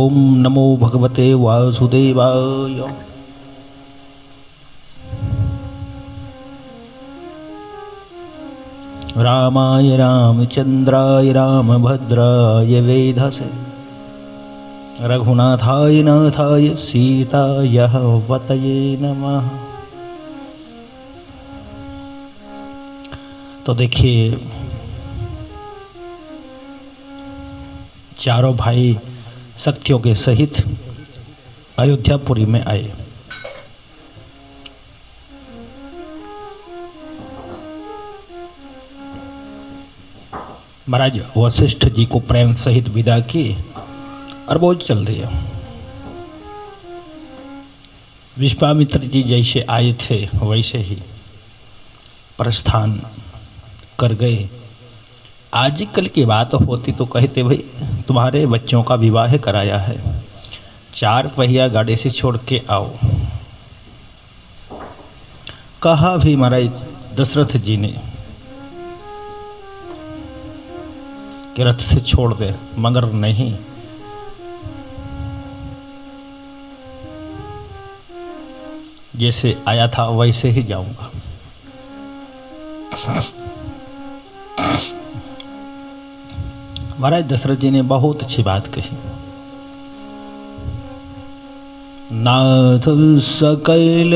ओम नमो भगवते वासुदेवाय। रामाय रामचंद्राय रामभद्राय वेधसे रघुनाथाय नाथाय सीताय वतये नमः। तो देखिए, चारों भाई शक्तियों के सहित अयोध्यापुरी में आए। महाराज वशिष्ठ जी को प्रेम सहित विदा की और बहुत चल दिया। विश्वामित्र जी जैसे आए थे वैसे ही प्रस्थान कर गए। आजकल की बात होती तो कहते भाई तुम्हारे बच्चों का विवाह कराया है, 4 पहिया गाड़ी से छोड़ के आओ। कहा भी महाराज दशरथ जी ने कि रथ से छोड़ दे, मगर नहीं, जैसे आया था वैसे ही जाऊंगा। महाराज दशरथ जी ने बहुत अच्छी बात कही। नाथ सकल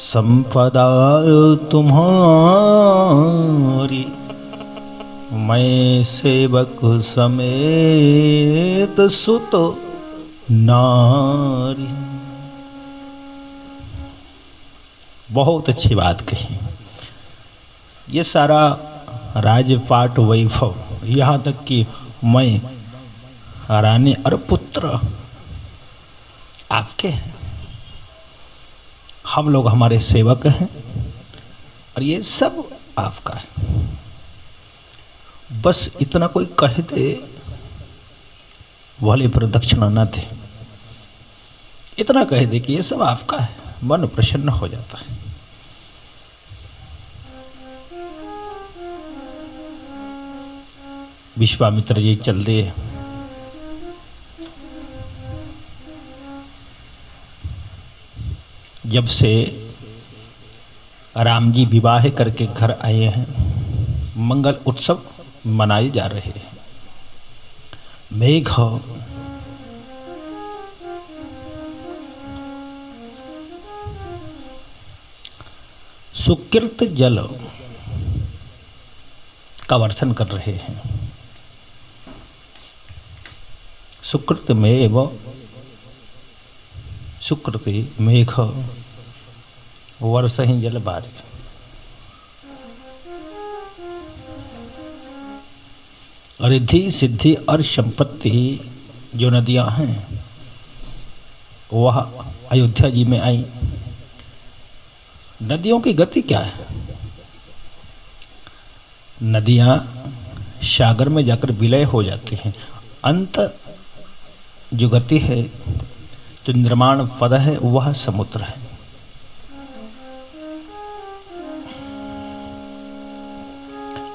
संपदा तुम्हारी, मैं सेवक समेत सुत नारी। बहुत अच्छी बात कही। ये सारा राजपाट वैभव, यहाँ तक कि मैं रानी और पुत्र आपके हैं, हम लोग हमारे सेवक हैं और ये सब आपका है। बस इतना कोई कह दे भले पर दक्षिणा न दे, इतना कह दे कि ये सब आपका है, मन प्रसन्न हो जाता है। विश्वामित्र जी चल दिए। जब से राम जी विवाह करके घर आए हैं, मंगल उत्सव मनाए जा रहे हैं। मेघ सुकृत जल का वर्षण कर रहे हैं। सुकृत मेव सुकृति मेघ वर्षहि जल बारि। रिद्धि सिद्धि और संपत्ति जो नदियां हैं वह अयोध्या जी में आई। नदियों की गति क्या है? नदियां सागर में जाकर विलय हो जाती हैं। अंत जो गति है, जो निर्माण पद है, वह समुद्र है।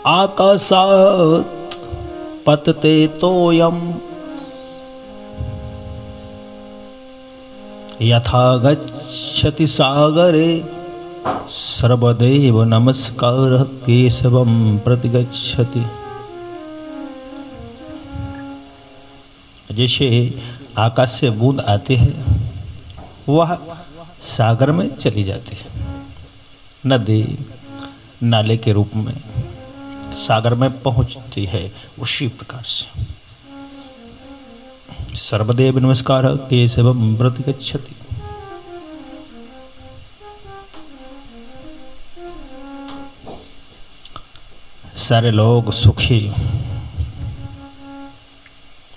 आकाशात् पतते तोयम यथा गच्छति सागरे, सर्वदेव नमस्कारः केशवं प्रतिगच्छति। जैसे आकाश से बूंद आते हैं वह सागर में चली जाती है। नदी नाले के रूप में सागर में पहुंचती है, उसी प्रकार से सर्वदेव नमस्कारः केशवं प्रतिगच्छति। सारे लोग सुखी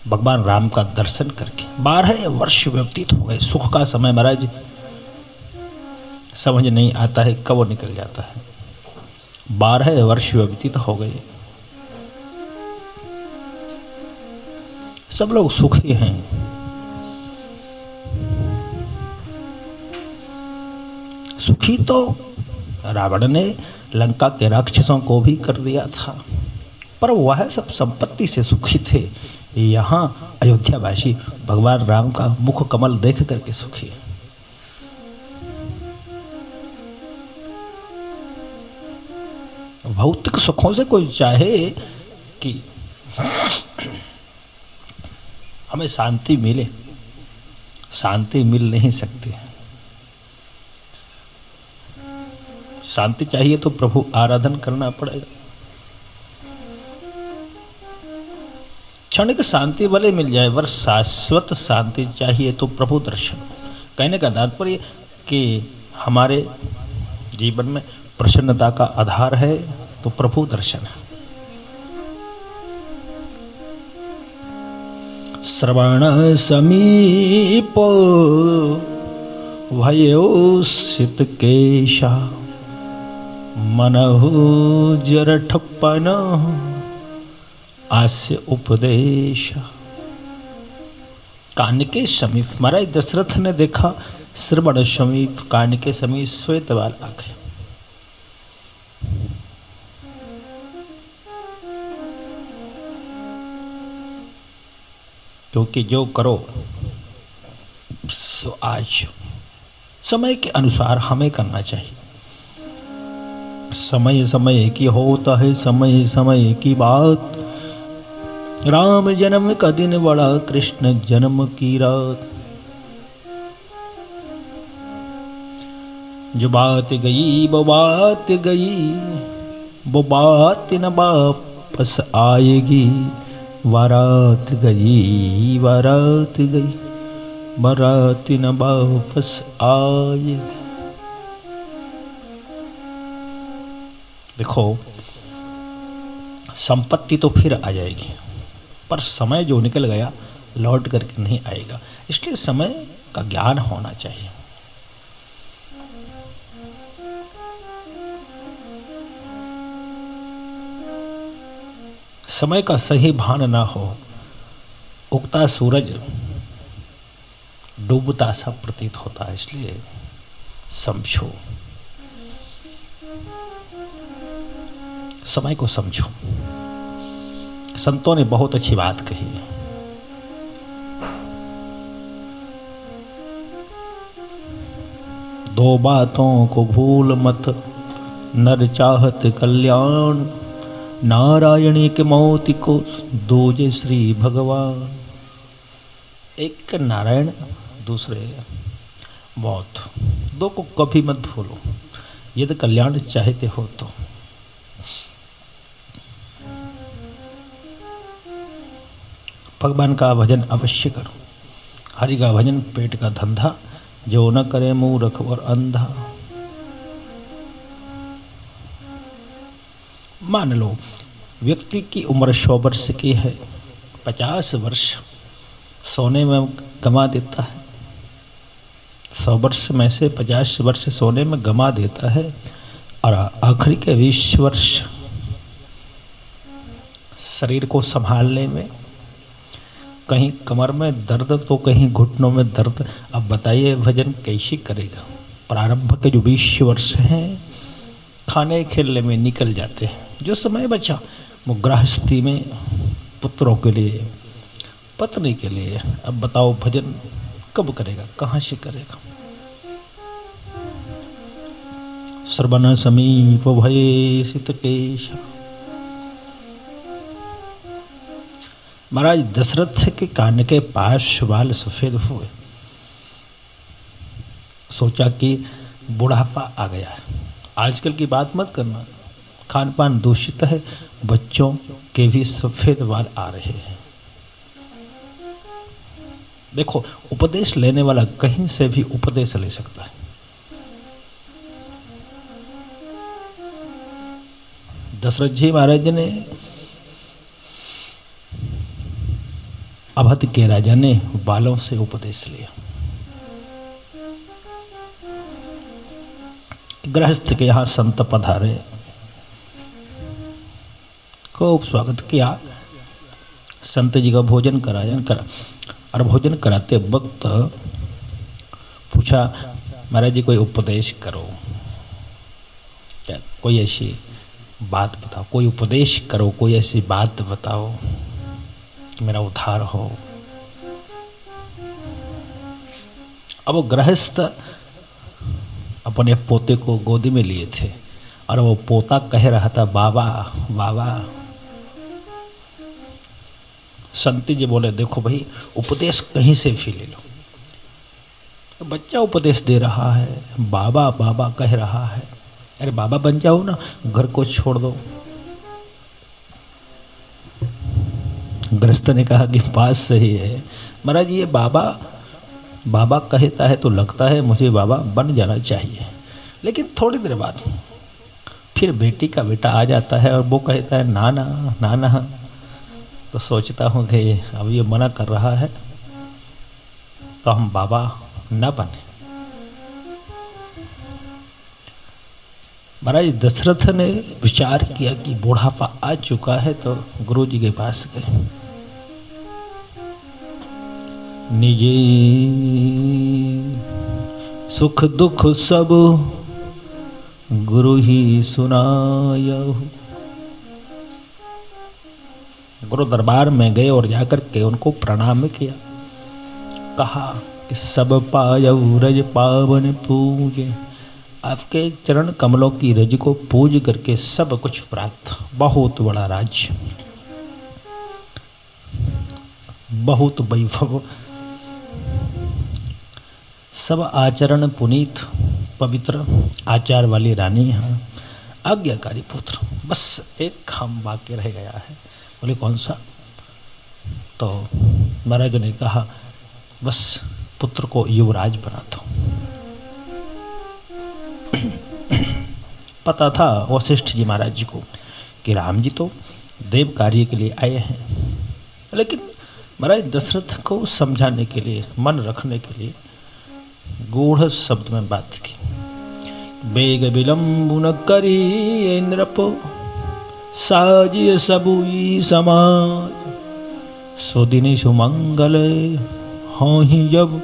भगवान राम का दर्शन करके। 12 वर्ष व्यतीत हो गए। सुख का समय महाराज समझ नहीं आता है कब वो निकल जाता है। 12 वर्ष व्यतीत हो गए। सब लोग सुखी हैं। सुखी तो रावण ने लंका के राक्षसों को भी कर दिया था, पर वह सब संपत्ति से सुखी थे। यहाँ अयोध्यावासी भगवान राम का मुख कमल देख करके सुखी है। भौतिक सुखों से कोई चाहे कि हमें शांति मिले, शांति मिल नहीं सकती। शांति चाहिए तो प्रभु आराधन करना पड़ेगा। क्षणिक शांति भले मिल जाए, पर शाश्वत शांति चाहिए तो प्रभु दर्शन। कहने का तात्पर्य कि हमारे जीवन में प्रसन्नता का आधार है तो प्रभु दर्शन है। श्रवण समीप भयोसित केशा मनहु जरठपन आस्य उपदेश। कान के समीप, महाराज दशरथ ने देखा श्रवण समीप, कान के समीप श्वेत बाल आ गए। क्योंकि जो करो सो आज समय के अनुसार हमें करना चाहिए। समय समय की होता है, समय समय की बात। राम जन्म का दिन बड़ा, कृष्ण जन्म की रात। जो बात गई वो बात गई, वो बात न वापस आएगी। बारात गई बारात गई, बारात न वापस आएगी। देखो, संपत्ति तो फिर आ जाएगी, पर समय जो निकल गया लौट करके नहीं आएगा। इसलिए समय का ज्ञान होना चाहिए। समय का सही भान ना हो, उगता सूरज डूबता सा प्रतीत होता है। इसलिए समझो, समय को समझो। संतों ने बहुत अच्छी बात कही है। दो बातों को भूल मत, नर चाहत कल्याण। नारायणी के मोती को दूजे श्री भगवान। एक नारायण, दूसरे मौत, दो को कभी मत भूलो यदि कल्याण चाहते हो तो। भगवान का भजन अवश्य करो। हरि का भजन पेट का धंधा, जो न करे मूर्ख और अंधा। मान लो व्यक्ति की उम्र 100 वर्ष की है, 50 वर्ष सोने में गंवा देता है। 100 वर्ष में से 50 वर्ष सोने में गंवा देता है, और आखिरी के 20 वर्ष शरीर को संभालने में, कहीं कमर में दर्द तो कहीं घुटनों में दर्द। अब बताइए भजन कैसे करेगा। प्रारंभ के जो 20 वर्ष हैं खाने खेलने में निकल जाते हैं। जो समय बचा वो गृहस्थी में, पुत्रों के लिए, पत्नी के लिए। अब बताओ भजन कब करेगा, कहाँ से करेगा। श्रवण समीप भयसित केशा। महाराज दशरथ के कान के पास बाल सफेद हुए। सोचा कि बुढ़ापा आ गया है। आजकल की बात मत करना, खान पान दूषित है, बच्चों के भी सफेद बाल आ रहे हैं। देखो, उपदेश लेने वाला कहीं से भी उपदेश ले सकता है। दशरथ जी महाराज ने, अवध के राजा ने बालों से उपदेश लिया। गृहस्थ के यहाँ संत पधारे, खूब स्वागत किया। संत जी का भोजन करा, और भोजन कराते वक्त पूछा, महाराज जी कोई उपदेश करो, क्या कोई ऐसी बात बताओ, कोई उपदेश करो, कोई ऐसी बात बताओ। कि मेरा उद्धार हो। अब वो गृहस्थ अपने पोते को गोदी में लिए थे और वो पोता कह रहा था, बाबा बाबा। संत जी बोले, देखो भाई, उपदेश कहीं से भी ले लो। तो बच्चा उपदेश दे रहा है, बाबा बाबा कह रहा है, अरे बाबा बन जाओ ना, घर को छोड़ दो। गृहस्थ ने कहा कि बात सही है महाराज, ये बाबा बाबा कहता है तो लगता है मुझे बाबा बन जाना चाहिए। लेकिन थोड़ी देर बाद फिर बेटी का बेटा आ जाता है और वो कहता है नाना नाना। तो सोचता हूँ कि अब ये मना कर रहा है तो हम बाबा न बने। महाराज दशरथ ने विचार किया कि बुढ़ापा आ चुका है, तो गुरु जी के पास गए। निजे सुख दुख सब गुरु ही सुनायहु। गुरु दरबार में गए और जाकर के उनको प्रणाम किया। कहा कि सब पायऊ रज पावन पूजे, आपके चरण कमलों की रज को पूज करके सब कुछ प्राप्त। बहुत बड़ा राज्य, बहुत वैभव, सब आचरण पुनीत पवित्र, आचार वाली रानी है, आज्ञाकारी पुत्र। बस एक काम बाकी रह गया है। बोले कौन सा? तो महाराज ने कहा बस पुत्र को युवराज बना दो। पता था वशिष्ठ जी महाराज जी को कि राम जी तो देव कार्य के लिए आए हैं, लेकिन महाराज दशरथ को समझाने के लिए, मन रखने के लिए गूढ़ शब्द में बात की। बेग विलंब न करी नृपो, साजिय सबुई समाज, सुदिनी सुमंगल होहि जब,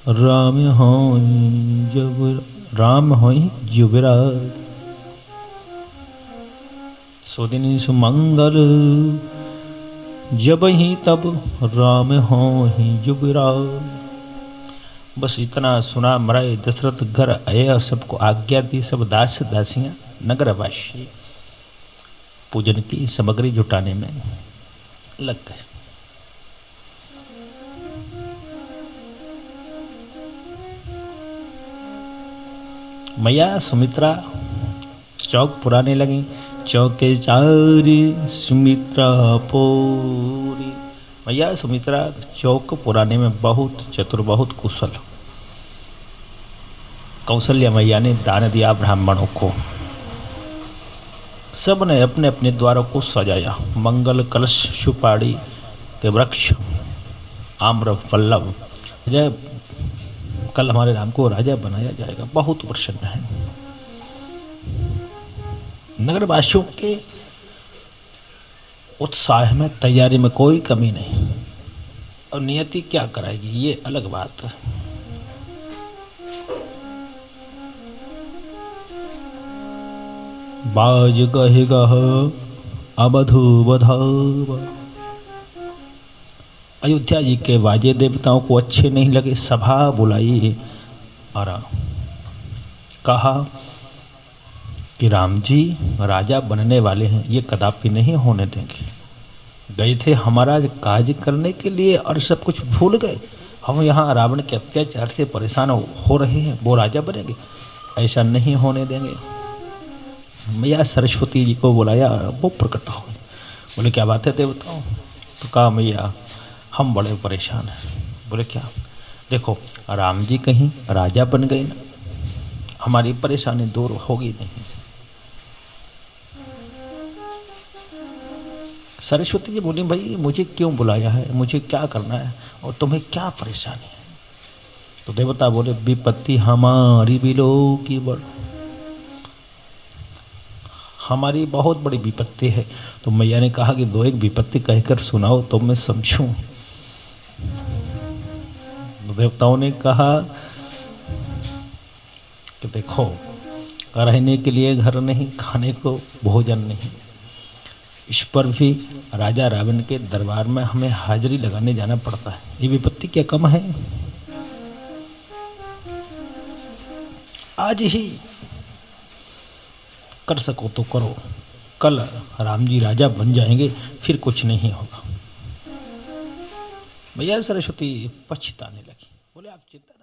राम होहि जब, राम होहि युवराज। सुदिनी सुमंगल जब ही तब, राम होहि युवराज। बस इतना सुना महाराज दशरथ घर आए और सबको आज्ञा दी। सब दास दासियां नगरवासी पूजन की सामग्री जुटाने में लग गए। मैया सुमित्रा चौक पुराने लगी। चौके चारी सुमित्रा पोरी। मैया सुमित्रा चौक पुराने में बहुत चतुर, बहुत कुशल। कौशल्या मैया ने दान दिया ब्राह्मणों को। सब ने अपने अपने द्वारों को सजाया। मंगल कलश, सुपाड़ी के वृक्ष, आम्र पल्लव। जय, कल हमारे राम को राजा बनाया जाएगा। बहुत प्रसन्न है। नगरवासियों के उत्साह में, तैयारी में कोई कमी नहीं। और नियति क्या कराएगी ये अलग बात है। बाज गहे गह अवधु बधावा। अयोध्या जी के बाजे देवताओं को अच्छे नहीं लगे। सभा बुलाई और कहा कि राम जी राजा बनने वाले हैं, ये कदापि नहीं होने देंगे। गए थे हमारा कार्य करने के लिए और सब कुछ भूल गए। हम यहाँ रावण के अत्याचार से परेशान हो रहे हैं, वो राजा बनेंगे, ऐसा नहीं होने देंगे। मैया सरस्वती जी को बुलाया, वो प्रकट हो गए। बोले क्या बात है देवताओं? तो कहा मैया हम बड़े परेशान हैं। बोले क्या? देखो राम जी कहीं राजा बन गए ना, हमारी परेशानी दूर होगी नहीं। सरस्वती जी बोली भाई मुझे क्यों बुलाया है, मुझे क्या करना है और तुम्हें क्या परेशानी है? तो देवता बोले विपत्ति हमारी बिलो की बड़, हमारी बहुत बड़ी विपत्ति है। तो मैया ने कहा कि दो एक विपत्ति कहकर सुनाओ तो मैं समझूं। तो देवताओं ने कहा कि देखो रहने के लिए घर नहीं, खाने को भोजन नहीं, इस पर भी राजा रावण के दरबार में हमें हाजिरी लगाने जाना पड़ता है। ये विपत्ति क्या कम है? आज ही कर सको तो करो, कल राम जी राजा बन जाएंगे, फिर कुछ नहीं होगा। भैया सरस्वती पछताने लगी, बोले आप चिंता